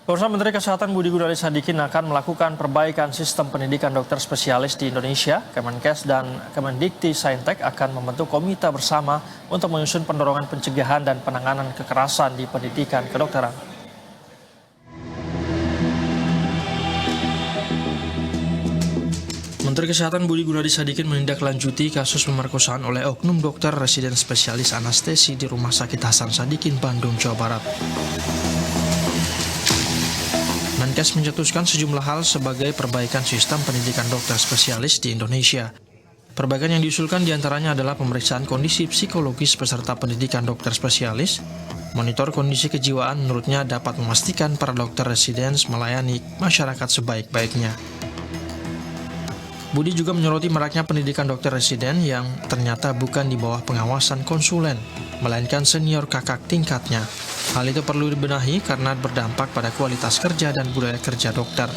Pemirsa, Menteri Kesehatan Budi Gunadi Sadikin akan melakukan perbaikan sistem pendidikan dokter spesialis di Indonesia. Kemenkes dan Kemendikti-Saintek akan membentuk komite bersama untuk menyusun pendorongan pencegahan dan penanganan kekerasan di pendidikan kedokteran. Menteri Kesehatan Budi Gunadi Sadikin menindaklanjuti kasus pemerkosaan oleh oknum dokter residen spesialis anestesi di Rumah Sakit Hasan Sadikin, Bandung, Jawa Barat. Menkes mencetuskan sejumlah hal sebagai perbaikan sistem pendidikan dokter spesialis di Indonesia. Perbaikan yang diusulkan diantaranya adalah pemeriksaan kondisi psikologis peserta pendidikan dokter spesialis, monitor kondisi kejiwaan menurutnya dapat memastikan para dokter residens melayani masyarakat sebaik-baiknya. Budi juga menyoroti maraknya pendidikan dokter residen yang ternyata bukan di bawah pengawasan konsulen, melainkan senior kakak tingkatnya. Hal itu perlu dibenahi karena berdampak pada kualitas kerja dan budaya kerja dokter.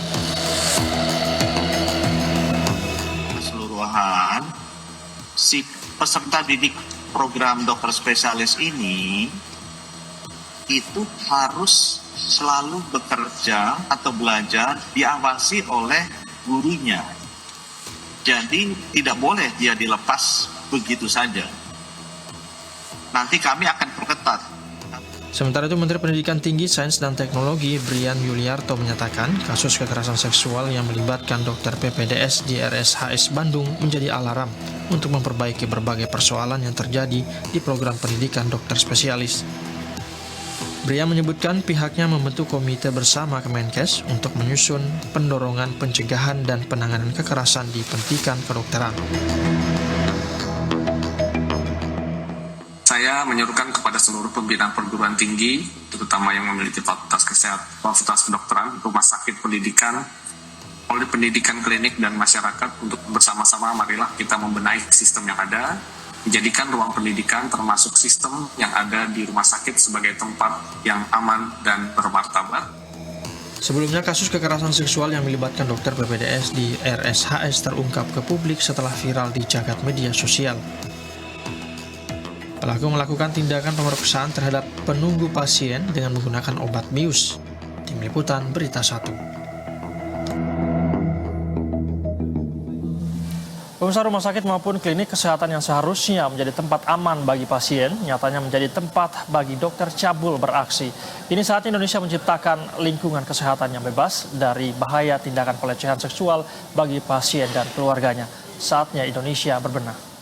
Keseluruhan, si peserta didik program dokter spesialis ini itu harus selalu bekerja atau belajar diawasi oleh gurunya. Jadi tidak boleh dia dilepas begitu saja. Nanti kami akan perketat. Sementara itu, Menteri Pendidikan Tinggi, Sains dan Teknologi Brian Yuliarto menyatakan kasus kekerasan seksual yang melibatkan dokter PPDS di RSHS Bandung menjadi alarm untuk memperbaiki berbagai persoalan yang terjadi di program pendidikan dokter spesialis. Brian menyebutkan pihaknya membentuk komite bersama Kemenkes untuk menyusun pendorongan pencegahan dan penanganan kekerasan di pendidikan kedokteran. Saya menyerukan kepada seluruh pimpinan perguruan tinggi, terutama yang memiliki fakultas kesehatan, fakultas kedokteran, rumah sakit pendidikan, pendidikan klinik dan masyarakat untuk bersama-sama marilah kita membenahi sistem yang ada, menjadikan ruang pendidikan termasuk sistem yang ada di rumah sakit sebagai tempat yang aman dan bermartabat. Sebelumnya, kasus kekerasan seksual yang melibatkan dokter PPDS di RSHS terungkap ke publik setelah viral di jagat media sosial. Pelaku melakukan tindakan pemerkosaan terhadap penunggu pasien dengan menggunakan obat bius. Tim Liputan Berita 1. Pemirsa, rumah sakit maupun klinik kesehatan yang seharusnya menjadi tempat aman bagi pasien, nyatanya menjadi tempat bagi dokter cabul beraksi. Ini saat Indonesia menciptakan lingkungan kesehatan yang bebas dari bahaya tindakan pelecehan seksual bagi pasien dan keluarganya. Saatnya Indonesia berbenah.